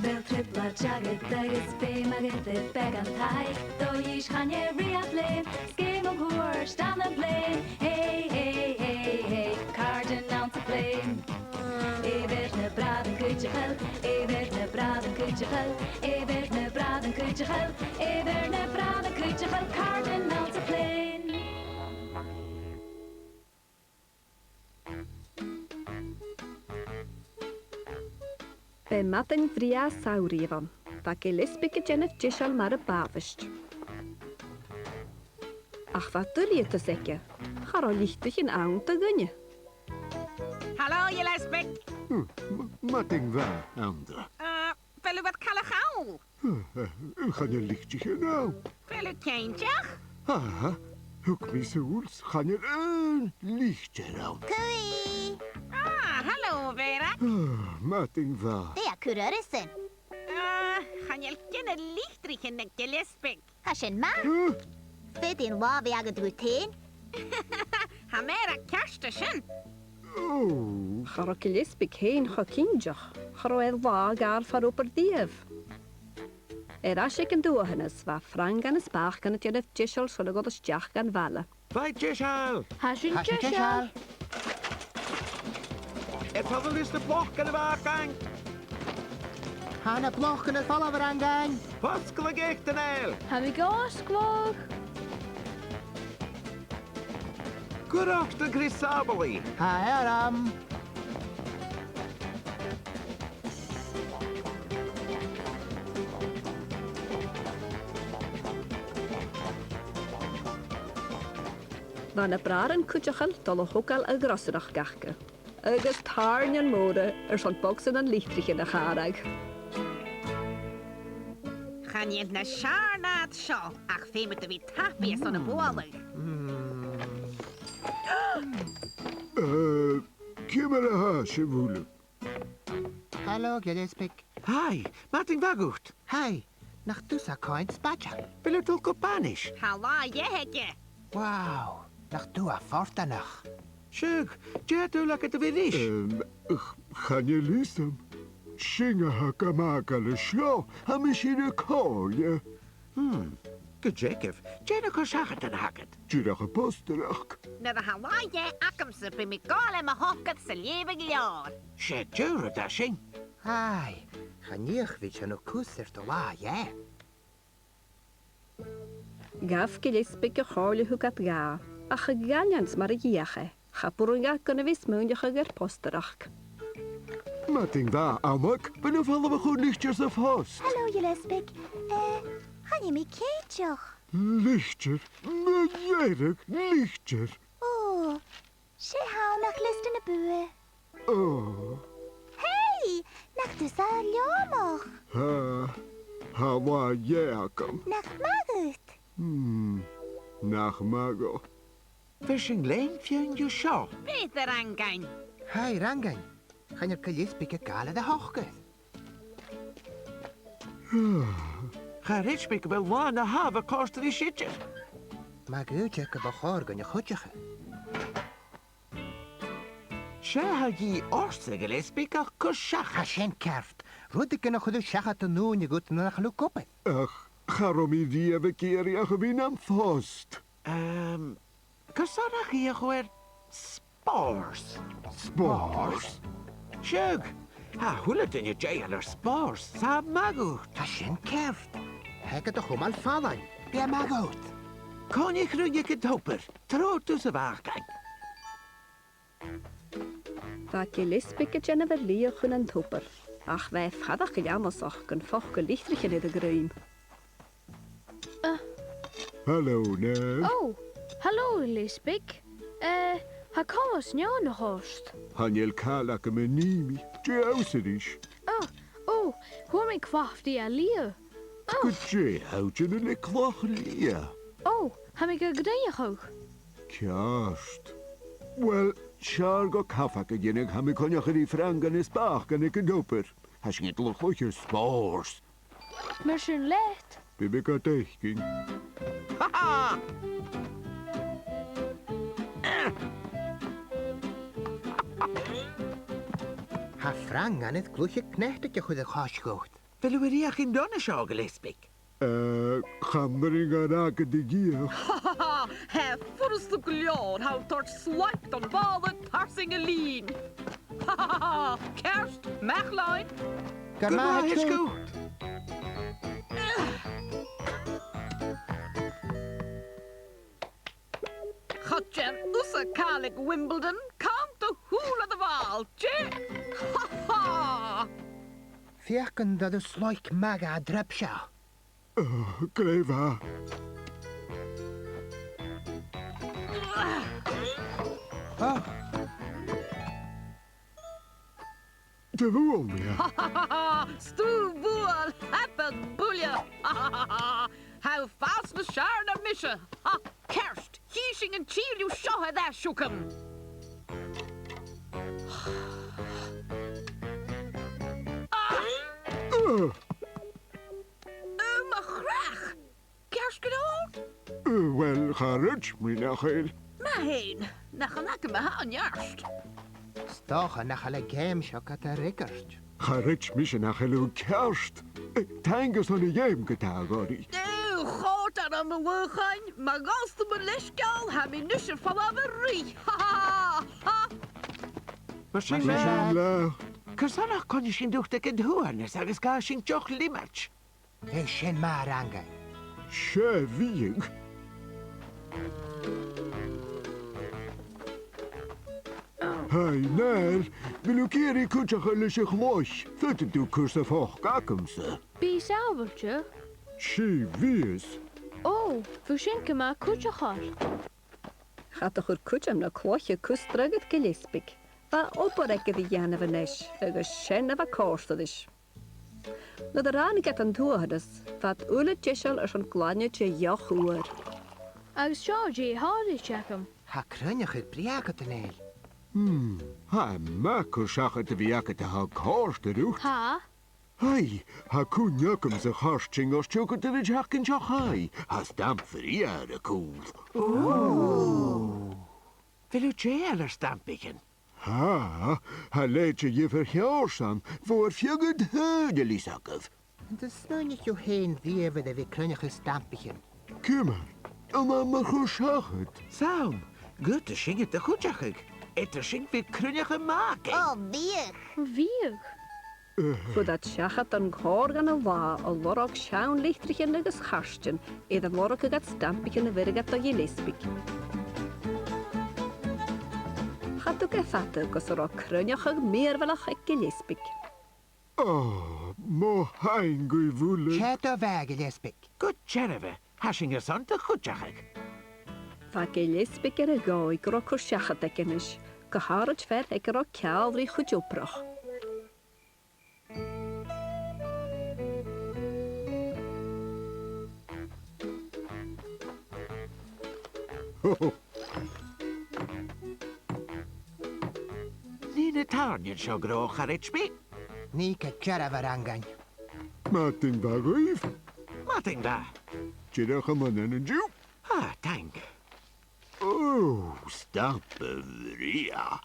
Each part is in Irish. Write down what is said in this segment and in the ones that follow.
Bel tripplachagad agus féimagad the beg an taith. Dó ís chaine riad lin, scéim an gúir, stan an blain. Hey, hey, hey, hey, cardin out to plane. Éideadh na Bràithrean Cuideachail, Éideadh na Bràithrean Cuideachail, Éideadh na Bràithrean Cuideachail, Éideadh na Bràithrean Cuideachail, cardin out to plane. Be matin vria saurivan, va Gilleasbaig Gilleasbaig mar a bavist. Ach va dulliet te zekke, charo lichtich in aan te gunje. Hallo, Gilleasbaig. Matin va, Andra. Wil u wat kallegaal? Ga je lichtje nou? Wil u kindjach? Ah, hoek me zoels, ga je een lichtje nou? Cui! Hallo, Vera. Matin va. Ja, Kureurissen. Gaan je kennen lichtrich in de Gilleasbaig? Hashin ma? Fyd i'n wafi ag y drwytyn? Ha mera kersteshen. Oh. Charo Gilleasbaig heen cha kindjach, charo va gar far op dief. As ik een doorhennis, va frang an is bach gan het Gilleasbaig zullen god as jach gan valle. Gilleasbaig! Hashin Gilleasbaig! Het hadden is de blok in de waargang. Hanna blok in het vallen weer aangaan. Paskelig echt een heel. Heb ik ausgewog? Goedag de Grisabeli. Hai Aram. Van de Bràithrean Cuideachail dolle hokal a grosserach gachke. Agus tarnian mode zo'n boksen en lichtrich in de garag. Gaan je naar Sharnaat show? Ach, veel met de wit tapje zo'n de bolig. Kimmer haasje voelen. Hallo, Gilleasbaig. Hi, Martin Wagoed. Hai, nach tussa coin spatja. Wil het ook Kopanisch? Hallo, je. Wauw, nach tua forta nach. Zeg, jij doet lekker te weer is. Ga je listem? Shinga haka makale sjo, ha machine koolje. Gejekev, jij nog zeggen ten haket. Jira geposterach. Na de hallo, je akkamse bij MacIlleMhìcheil se lieve jaar. Zeg, jure dat zing. Hai, ganich weet je nog kusser te la, ja. Gaf Gilleasbaig a chorle hugat ga, a chagalians mar a giache. Chapurunga kunnen we smuundige ger posterach. Matin va, amak, ben of vallen we goed lichtjes of host? Hallo, Gilleasbaig. Gaan je me keetjoch? Lichtjer? Mairead, lichtjer. Oh, she hou nog list in de buur. Oh. Hey, nach du sa ljomach. Ha wa jäkam. Nach magut. Nach mago. Fishing lane fjern je show. Beter aangaan. Hai, rangan. Gaan je Gilleasbaig gale de hoogte. Ga Richbik wel waan de haven kosten die shitje. Maar goedje ke bachar gan je goedje. Zij had je orste Gilleasbaig al kushach. Hashin kerft. Rudike nog de shacha te noen je goed naar gelukoppen. Ach, garomi die hebben keer je gewin aan vast. Kasarach hier gewoon spars. Spars? Sjug, ha hullet in je jail spars. Sa magut. Hashin kerft. Heke toch om al vallen. Bij maar goed. Kan je groeien gedoper? Trouw tussen waargang. Va Gilleasbaig Gilleasbaig liegen en topper. Ach, wij hadden gejammelsach een vochke lichtrich in de gruim. Hallo, nee. Oh, hallo Gilleasbaig. Ha kom snjå nog host. Hanjel kalake me nimi. Je auserisch. Oh, hoe mijn kwaft die alie. Kutje houtje de lekwach lia. Oh, heb ik een gdanje hoog. Kjast. Wel, sjargo kafake jenig hami konjach die frangan is bachen ik doper. Has je het lochje spars. Maar zijn licht. Bibika techking. Haha! Ha frang aan het kloetje knechtetje goed de gasgoot. Fel yw wedi a'ch i'n don y sio, Gilleasbaig? Chamring ar agad I gych. He ffwrs y gliodd haw tort swaipt o'n bal y tarsing y lun. Kerst, mechlain. Gymach Gymach ysgw. Chodjen us y Gaelic Wimbledon, cant y hŵl y ddefal, je? Fiach yn dod y sloic maga a drepsio. Greifa. Oh, Dy fwl mi. Stw bwal, hepen bwlia. How fast na siar na misha. Kerst, hiesing en chiel you shohe there shukum. Machrach. Kerst gedaan? Wel, charage, Mhìireasdan. Maheen, nachanak me haan jarst. stocha nach alle game shock at a rickert. Charage mis yn achel kerst. Tangus on y jem gytagori. God aan mijn woorgein, maar als de belishgal heb ik nusje van mijn rie. Ha ha Mae sy'n Sy'n la. Cysannach conni sy'n dwch ag yn hwn, nes agos gael sy'n joch limach. Hey, shen maranga. Se fiig. Hai, nel. Wil u keri kutjachel is zich los. Føtte du kursa foch gakumse. Bí sábailte? Si vies. Ó, bhú sin go má cúteachar. Gaat chur cúteam na cloche cústragad Gilleasbaig. Ba opar ag the dhéanamh inis, agus sin a bh cóstadis. Na de ránig at an túhadas, fat ula tíisiil ar an gláine te joch uair. Agus seo dí hádaí teacham. Ha crynach het briagat yn eil. Ha, ma kushachet de viaket de ha korst de rucht. Ha? Hai, ha kunjakum ze harsting os tjoket de jakken jachai. Ha stamp for de koel. Fel yw jail ar stampigen? Ha, ha leidje je verjaarsam voor fjugget heudelisakov. De snunnig jo heen wiewe de we crynach is stampigen. Kummer, ma kushachet. Saum, goed de syng het de goedjachig. Het de syng weer krunnig en maken. Oh, weer. Bhíag. Fu dat seachat an cór gan a bhá a lorach seán lichtrichin agus charstin, iad an lorach agad stampichin a virgat a Gilleasbaig. Chatú ge fata gus ar a crynach ag mérvalach ag Gilleasbaig. Oh, mo hain gui vule. Chet o veg Gilleasbaig. Goed tjerve, hashing er son de goedjachig. Fa Gilleasbaig ar a gái gur a cur seachat ag inis, go hárat fer ag ar a cealrí chuidúprach. Ní na tarniad seo groch ar HB. Ni ke jaravarangan. Martin Bagoif. Mating da. Tjidach a man en ju. Ah, thank. Oh, stampevria.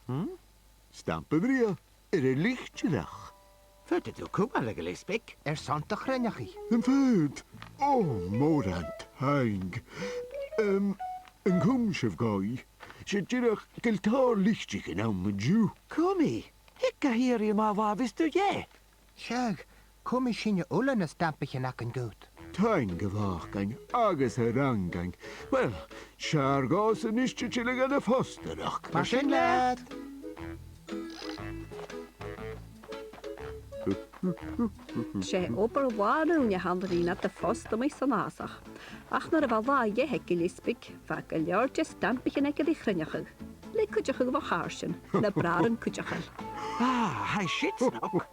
Stampevria. Er lichtjedach. Fødte du kummerle Gilleasbaig? Santa crynach i. En fyd. Oh, morant haing. Een kumsjev goi. Tjidach giltar lichtjig en am met ju. Kumi, hikka hier je maar waar wist du je? Shag, kom is in je ullen een stampigen ak een goed. Taing gewaachgang, agus herangang. Wel, sjargas en ishtje chillig aan de fosterach. Marsin lad. sé opar bhharún a handarín at de fosta mé san ásach. Ach nar a bh bhá dhéthe Gilleasbaig, fa go leirte stampichin ag a dí chryneachig. Le cuideachig bh hásin, na bráran cuideachil. Ah, hij shit nog.